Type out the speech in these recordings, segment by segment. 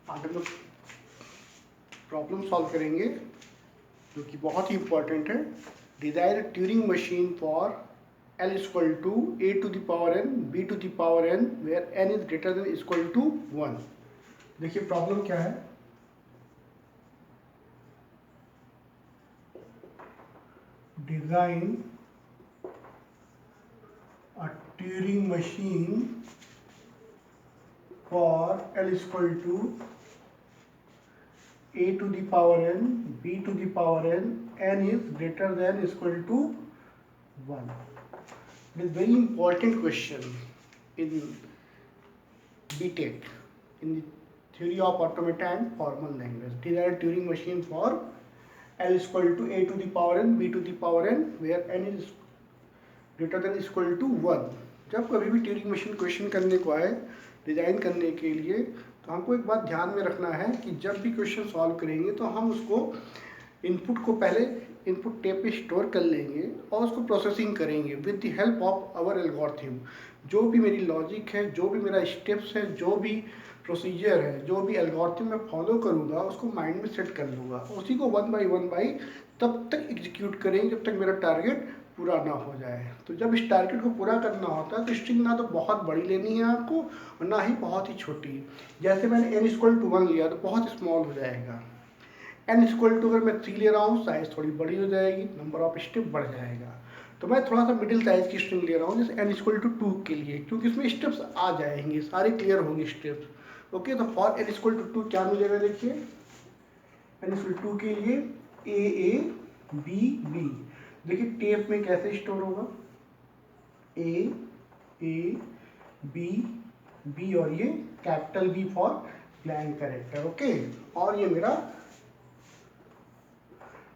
आगे लोग problem solve करेंगे जो कि बहुत ही इंपॉर्टेंट है। Design Turing machine for L equal to A to the power n B to the power n where n is greater than equal to 1। देखिए प्रॉब्लम क्या है। Design a Turing machine for L equal to A to the power n, B to the power n is greater than equal to 1. It is very important question in BTech, in the theory of automata and formal language. Design a Turing machine for L equal to A to the power n, B to the power n, where n is greater than equal to 1। जब कभी भी Turing machine question करने को आए design करने के लिए, तो हमको एक बात ध्यान में रखना है कि जब भी क्वेश्चन सॉल्व करेंगे तो हम उसको इनपुट को पहले इनपुट टेप पे स्टोर कर लेंगे और उसको प्रोसेसिंग करेंगे with the help of our algorithm. जो भी मेरी लॉजिक है, जो भी मेरा स्टेप्स है, जो भी प्रोसीजर है, जो भी एल्गोरिथम मैं फॉलो करूँगा उसको माइंड में सेट कर लूँगा, उसी को वन बाई तब तक एग्जीक्यूट करेंगे जब तक मेरा टारगेट पूरा ना हो जाए। तो जब इस टारगेट को पूरा करना होता है तो स्ट्रिंग ना तो बहुत बड़ी लेनी है आपको और ना ही बहुत ही छोटी। जैसे मैंने n इक्वल टू 1 लिया तो बहुत स्मॉल हो जाएगा। n इक्वल टू अगर मैं 3 ले रहा हूँ साइज थोड़ी बड़ी हो जाएगी, नंबर ऑफ स्टेप बढ़ जाएगा। तो मैं थोड़ा सा मिडिल साइज की स्ट्रिंग ले रहा हूँ जैसे n इक्वल टू 2 के लिए, क्योंकि इसमें स्टेप्स आ जाएंगे, सारे क्लियर होंगे स्टेप्स। ओके, तो फॉर n इक्वल टू 2 क्या मिलेगा, देखिए n इक्वल टू के लिए a b। देखिए टेप में कैसे स्टोर होगा, ए बी और ये capital B for blank character. Okay, और ये मेरा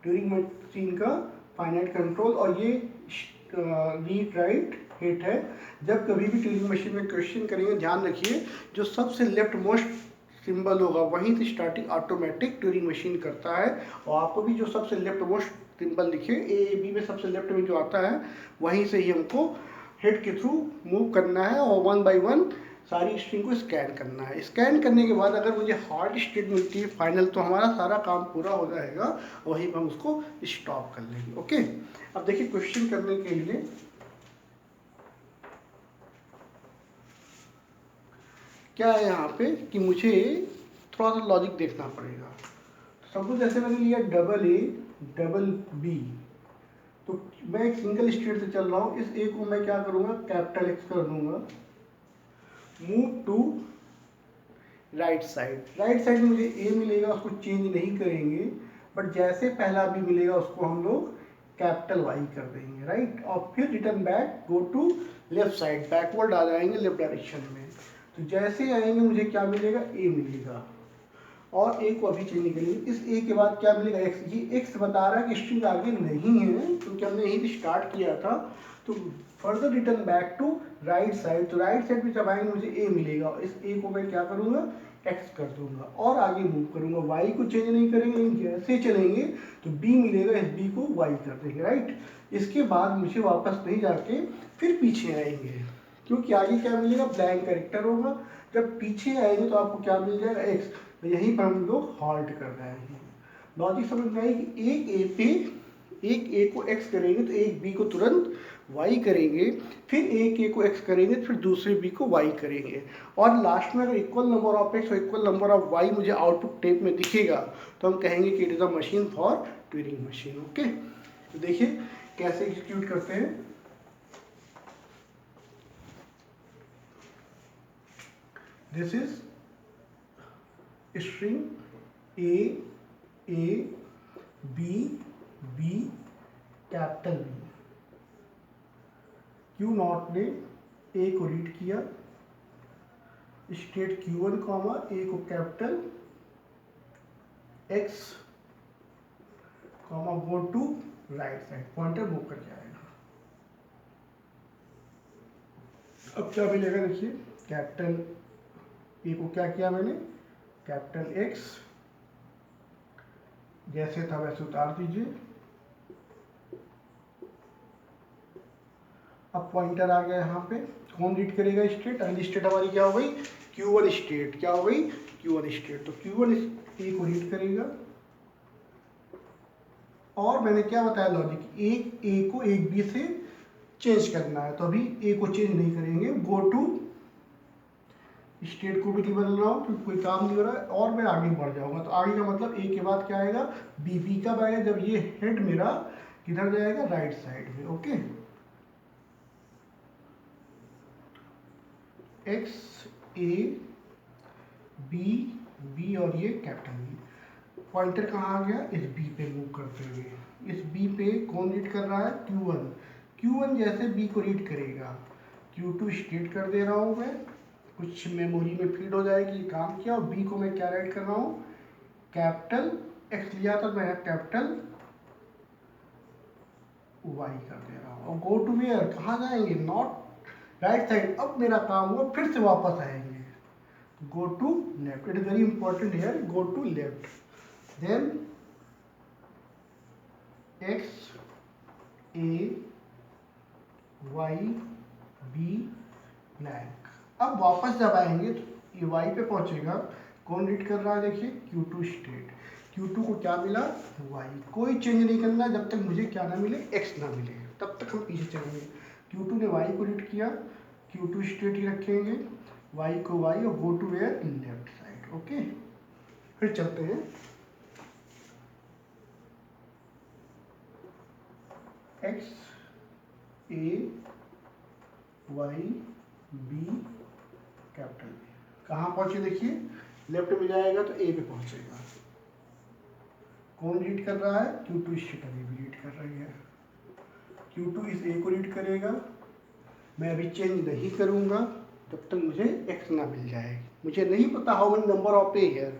ट्यूरिंग मशीन का फाइनाइट कंट्रोल और ये रीड राइट हिट है। जब कभी भी ट्यूरिंग मशीन में क्वेश्चन करेंगे ध्यान रखिए जो सबसे लेफ्ट मोस्ट सिंबल होगा वहीं से स्टार्टिंग ऑटोमेटिक ट्यूरिंग मशीन करता है। और आपको भी जो सबसे लेफ्ट मोस्ट सिंबल दिखे ए बी में सबसे लेफ्ट में जो आता है वहीं से ही हमको हेड के थ्रू मूव करना है और वन बाय वन सारी स्ट्रिंग को स्कैन करना है। स्कैन करने के बाद अगर मुझे हार्ड स्टेट मिलती है फाइनल, तो हमारा सारा काम पूरा हो जाएगा और वहीं पर हम उसको स्टॉप कर लेंगे। ओके, अब देखिए क्वेश्चन करने के लिए क्या है यहाँ पे कि मुझे थोड़ा सा लॉजिक देखना पड़ेगा। सपोज जैसे मैंने लिया डबल ए डबल बी, तो मैं एक सिंगल स्टेट से चल रहा हूँ, इस ए को मैं क्या करूँगा कैपिटल एक्स कर दूंगा, move to right side. Right side में मुझे ए मिलेगा, उसको चेंज नहीं करेंगे, बट जैसे पहला बी मिलेगा उसको हम लोग कैपिटल वाई कर देंगे, राइट। और फिर return back go to left side, backward आ जाएंगे लेफ्ट डायरेक्शन में। तो जैसे आएंगे मुझे क्या मिलेगा, ए मिलेगा और ए को अभी चेंज नहीं करेंगे। इस ए के बाद क्या मिलेगा, एक्स। ये एक्स बता रहा है कि स्ट्रिंग आगे नहीं है क्योंकि हमने यहीं से स्टार्ट किया था। तो further return back to right side, तो राइट साइड पे जब आएंगे मुझे ए मिलेगा, इस ए को मैं क्या करूँगा एक्स कर दूंगा और आगे मूव करूँगा। वाई को चेंज नहीं करेंगे, लेकिन जैसे चलेंगे तो बी मिलेगा, इस बी को वाई कर देंगे, राइट। इसके बाद मुझे वापस नहीं जाके फिर पीछे आएंगे क्योंकि आगे क्या मिलेगा ब्लैंक कैरेक्टर होगा। जब पीछे आएंगे तो आपको क्या मिल जाएगा एक्स, तो यहीं पर हम लोग हॉल्ट कर जाएंगे। लॉजिक समझ में आएगी। एक ए को एक्स करेंगे तो एक बी को तुरंत वाई करेंगे, फिर एक ए को एक्स करेंगे फिर दूसरे बी को वाई करेंगे, और लास्ट में अगर इक्वल नंबर ऑफ एक्स और इक्वल नंबर ऑफ वाई मुझे आउटपुट टेप में दिखेगा तो हम कहेंगे कि it is a machine for Turing machine. Okay, तो देखिए कैसे एग्जीक्यूट करते हैं। This is string A B capital B. Q not ने ए को रीड किया, स्टेट Q1 कॉमा ए को capital X comma go to right side, pointer move कर जाएगा। अब क्या मिलेगा, देखिए कैपिटल ए को क्या किया मैंने कैपिटल एक्स, जैसे था वैसे उतार दीजिए। अब पॉइंटर आ गया यहाँ पे, कौन रीड करेगा स्टेट, अगली स्टेट हमारी क्या हो गई Q1 स्टेट क्या हो गई, Q1 स्टेट। तो Q1 ए को रीड करेगा, और मैंने क्या बताया लॉजिक, एक ए को एक बी से चेंज करना है, तो अभी ए को चेंज नहीं करेंगे, गो टू स्टेट को भी नहीं बदल रहा हूँ क्योंकि कोई काम नहीं हो रहा है, और मैं आगे बढ़ जाऊंगा। तो आगे का मतलब ए के बाद क्या आएगा, बी। बी कब आएगा, जब ये हेड मेरा किधर जाएगा, राइट साइड में। Okay, X A B, B और ये कैपिटल बी। पॉइंटर कहाँ आ गया, इस बी पे मूव करते हुए। इस बी पे कौन रीड कर रहा है, Q1। Q1 जैसे बी को रीड करेगा, Q2 स्टेट कर दे रहा हूँ मैं, कुछ मेमोरी में फीड हो जाएगी, ये काम किया। और बी को मैं क्या राइट कर रहा हूँ, कैपिटल एक्स लिया था मैं, कैपिटल वाई कर दे रहा हूँ। और गो टू वेयर, कहाँ जाएंगे, नॉट राइट साइड। अब मेरा काम हुआ, फिर से वापस आएंगे, go to left. It is very important here, go to left. Then x a y b blank। अब वापस जब आएंगे तो ये y पे पहुंचेगा, कौन रीड कर रहा है, देखिए Q2 स्टेट। Q2 को क्या मिला, y। कोई चेंज नहीं करना जब तक मुझे क्या ना मिले, x ना मिले, तब तक हम पीछे चलेंगे। Q2 ने y को रीड किया, Q2 स्टेट ही रखेंगे, y को y, और go to where, left side. Okay, फिर चलते हैं, x a y b capital B. कहाँ पहुंचे, देखिए लेफ्ट में जाएगा तो ए पे पहुंचेगा। कौन रीड कर रहा है, Q2 स्टेट अभी भी रीड कर रही है। Q2 इस ए को रीड करेगा, मैं अभी चेंज नहीं करूंगा जब तक मुझे x ना मिल जाए। मुझे नहीं पता हाउ मेनी नंबर ऑफ ए है,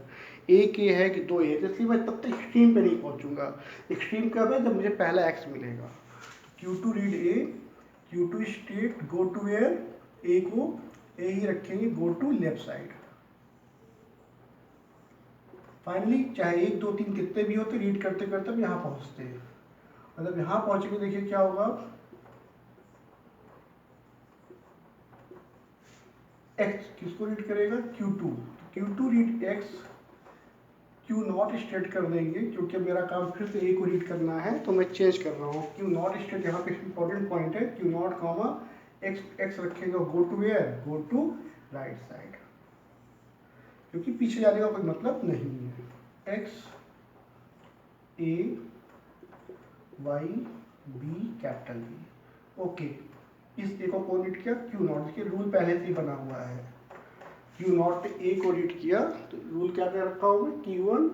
एक ए है कि दो ए है, इसलिए मैं तब तक एक्सट्रीम पे नहीं पहुंचूंगा। एक्सट्रीम कब है, जब मुझे पहला x मिलेगा। Q2 read A, Q2 state, go to where, A को ए ही रखेंगे, go to left side. Finally चाहे 1 2 3 कितने भी होते, रीड करते करते हम यहाँ पहुँचते हैं। मतलब यहाँ पहुँचेंगे, देखिए क्या होगा, x किसको रीड करेगा, Q2। Q2 read x, Q not state कर देंगे क्योंकि मेरा काम फिर से ए को रीड करना है, तो मैं चेंज कर रहा हूँ। Q नॉट स्टेट यहाँ पे इंपॉर्टेंट पॉइंट है, Q नॉट कॉमा x रखेगा, go to where, go to right side, क्योंकि पीछे जाने का कोई मतलब नहीं है। x a y b capital B. Okay, इस ए को कौन रीड किया, Q नॉट। देखिए रूल पहले से ही बना हुआ है, Q नॉट पे ए को रीड किया तो रूल क्या कर रखा होगा, Q1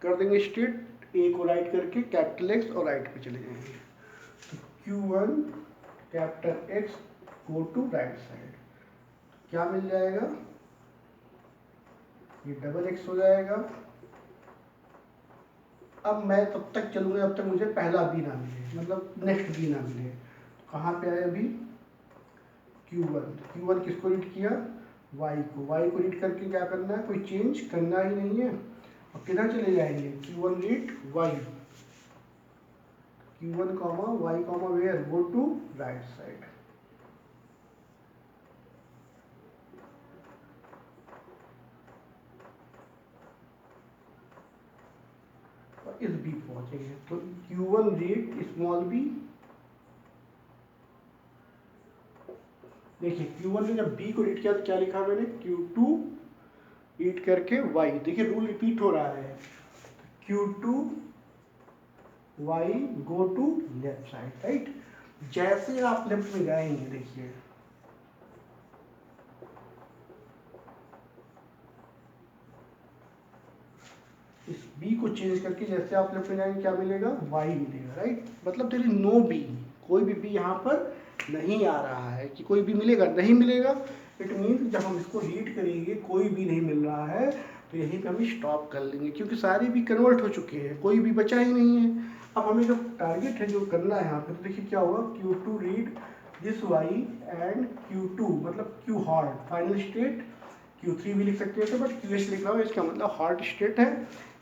कर देंगे स्टेट, ए को राइट करके कैपिटल एक्स और राइट पे चले जाएंगे। तो Q1 capital X go to right side, क्या मिल जाएगा, ये डबल एक्स हो जाएगा। अब मैं तब तक चलूंगा जब तक मुझे पहला बी ना मिले, मतलब नेक्स्ट बी ना मिले। तो कहाँ पे आया अभी, Q1 किसको रीड किया, y को रीड करके क्या करना है, कोई चेंज करना ही नहीं है। और किधर चले जाएंगे, Q1 read y, Q1 comma y comma where, go to right side. और इस बी पहुंचेंगे तो Q1 रीड स्मॉल बी। देखिए Q1 ने जब बी को रीड किया तो क्या लिखा मैंने, Q2 रीड करके y। देखिए रूल रिपीट हो रहा है, Q2 y go to left side, right. जैसे आप लेफ्ट में जाएंगे, देखिए इस b को चेंज करके जैसे आप लेफ्ट में जाएंगे क्या मिलेगा, y मिलेगा, राइट। मतलब देयर इज नो b, कोई भी b यहाँ पर नहीं आ रहा है कि कोई भी मिलेगा, नहीं मिलेगा। इट मीन्स जब हम इसको रीड करेंगे कोई भी नहीं मिल रहा है तो यहीं पे हम स्टॉप कर लेंगे, क्योंकि सारे भी कन्वर्ट हो चुके हैं, कोई भी बचा ही नहीं है। अब हमें जो टारगेट है, जो करना है यहाँ पे, तो देखिए क्या होगा, Q2 read this y and Q2 मतलब Q hard final state, Q3 भी लिख सकते थे बट QH लिख रहा हूँ, इसका मतलब हार्ड स्टेट है।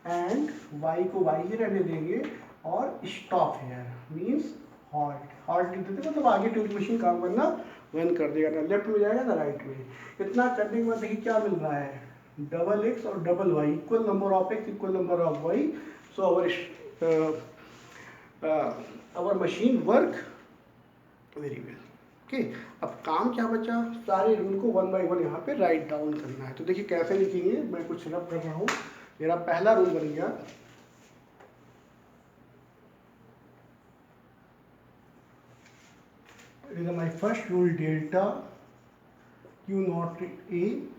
एंड y को y ही रहने देंगे और stop here means halt. Halt लिख देते मतलब आगे ट्यूब मशीन काम करना 1 कर देगा, ना लेफ्ट में जाएगा ना राइट में। इतना करने के बाद देखिए क्या मिल रहा है, डबल एक्स और double Y, equal number of X equal number of Y, so our machine work very well. Okay, अब काम क्या बचा, सारे रूल को 1 बाय 1 यहाँ पे राइट डाउन करना है। तो देखिए कैसे लिखेंगे, मैं कुछ रब कर रहा हूँ। मेरा पहला रूल बन गया, my first rule delta Q not A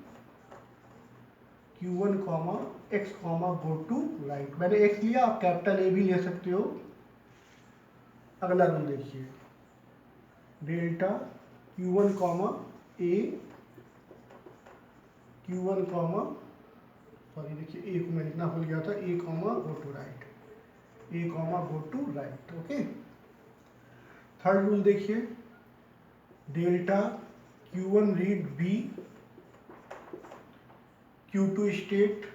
Q1 comma X comma go to right. मैंने एक्स लिया, आप कैपिटल ए भी ले सकते हो। अगला रूल देखिए, delta Q1 comma A Q1 comma, sorry देखिए ए को मैं लिखना भूल गया था, A comma go to right, A comma go to right. Okay, third rule देखिए, delta Q1 read B Q2 state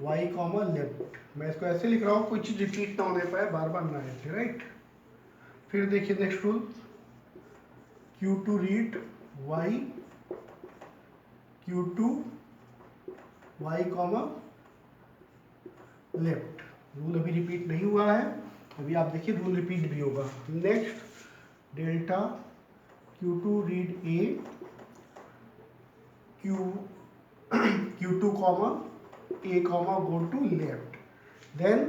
y comma left. मैं इसको ऐसे लिख रहा हूँ, कोई चीज़ रिपीट ना होने पाए, बार बार ना ऐसे, राइट। फिर देखिए next rule, Q2 read y Q2 y comma left. Rule अभी रिपीट नहीं हुआ है, अभी आप देखिए रूल रिपीट भी होगा। Next delta Q2 read A Q2 comma a comma go to left, then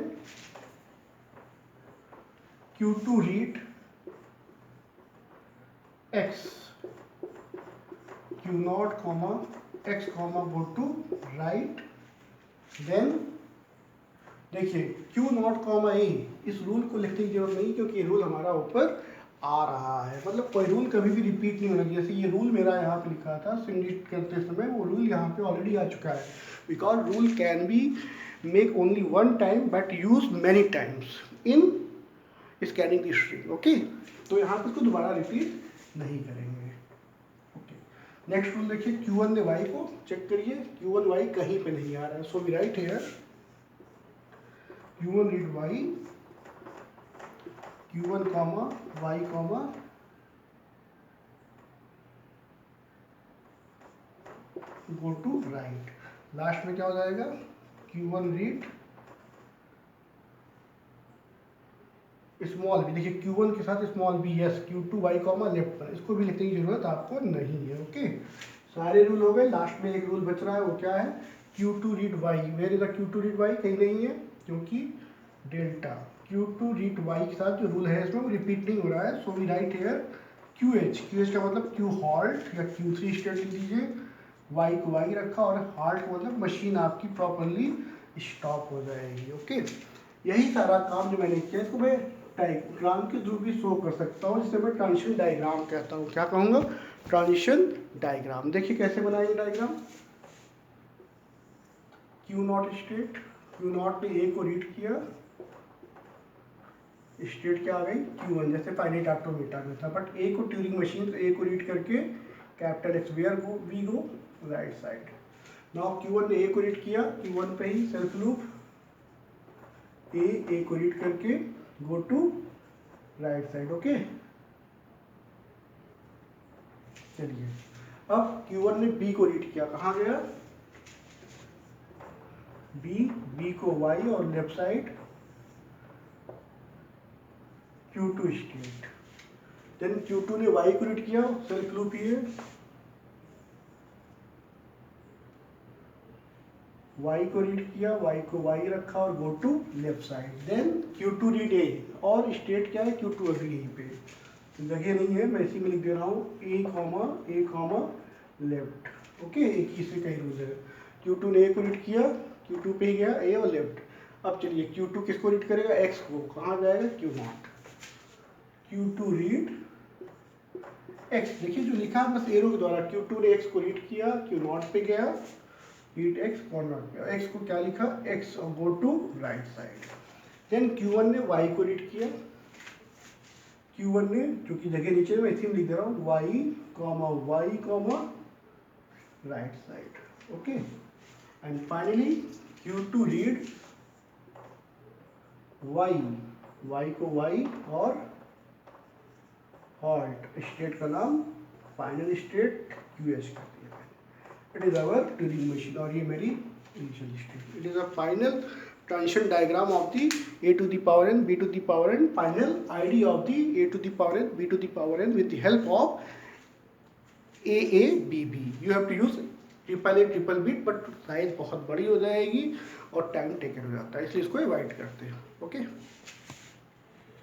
Q2 read x Q0 comma x comma go to right, then देखिए Q0 comma a, इस रूल को लिखने की जरूरत नहीं क्योंकि ये रूल हमारा ऊपर आ रहा है, मतलब कोई रूल कभी भी रिपीट नहीं होना। जैसे ये रूल मेरा यहाँ पे लिखा था सिंडिकेट करते समय, वो रूल यहाँ पे ऑलरेडी आ चुका है, because rule can be make only one time but use many times in scanning the string. Okay, तो यहाँ पे इसको दोबारा रिपीट नहीं करेंगे। ओके, नेक्स्ट रूल देखिए, Q1 ने y को चेक करिए, Q1 y कहीं पे नहीं आ रहा है, so we write here Q1 read y Q1 comma y comma go to right. Last में क्या हो जाएगा, Q1 रीड स्मॉल बी, देखिए Q1 के साथ small B, yes Q2 y comma left पर, इसको भी लिखने की जरूरत आपको नहीं है। ओके, सारे रूल हो गए, लास्ट में एक रूल बच रहा है, वो क्या है, Q2 read y। Where is the Q2 read y, कहीं नहीं है क्योंकि डेल्टा Q2 रीड y के साथ जो रूल है इसमें वो रिपीट नहीं हो रहा है, so we write here QH। QH का मतलब Q हॉल्ट या Q3 स्टेट लिख दीजिए, y को y रखा, और हॉल्ट का मतलब मशीन आपकी प्रॉपरली स्टॉप हो जाएगी। ओके, यही सारा काम जो मैंने किया, इसको मैं डायग्राम के थ्रू भी शो कर सकता हूँ, जिसे मैं ट्रांजिशन डायग्राम कहता हूँ। क्या कहूँगा, ट्रांजिशन डायग्राम। देखिए कैसे बनाएंगे डायग्राम, Q0 स्टेट, Q0 ने A को रीड किया, स्टेट क्या आ गई Q1, जैसे फाइनाइट ऑटोमेटा में था, बट A को ट्यूरिंग मशीन, तो A को रीड करके capital X where go we go right side. Now Q1 ने A को रीड किया, Q1 पे ही सेल्फ लूप, A को रीड करके go to right side. Okay, चलिए अब Q1 ने B को रीड किया, कहाँ गया B को Y और left side Q2 state. Then Q2 ने Y को रीड किया, सेल्फ लूप ही है, Y को रीड किया, Y को Y रखा और go to left side. Then Q2 read A, और स्टेट क्या है Q2 अभी यहीं पे, जगह नहीं है, मैं इसी में लिख दे रहा हूँ A कॉमा लेफ्ट। ओके, एक ही से कई रूल है। Q2 ने A को रीड किया, Q2 पे ही गया A और लेफ्ट। अब चलिए Q2 किसको रीड करेगा, X को, कहाँ जाएगा Q0, Q2 रीड X। देखिए जो लिखा है बस एरो के द्वारा, Q2 ने X को रीड किया, Q0 पे गया, रीड X कॉर्नर पे, X को क्या लिखा X और go to right side. Then Q1 ने Y को रीड किया, Q1 ने, चूंकि जगह नीचे में इसी में लिख दे रहा हूँ Y comma right side. Okay, and finally Q2 read Y को Y और हॉल्ट स्टेट का नाम फाइनल स्टेट यूएस कर दिया मैंने। It is our Turing machine और ये मेरी initial state. It is a final transition diagram of the a to the power n b to the power n final id of the a to the power n b to the power n with the help of AABB। you have to use triple A triple beat, but size बहुत बड़ी हो जाएगी और time taken हो जाता है, इसलिए इसको अवॉइड करते हैं। ओके।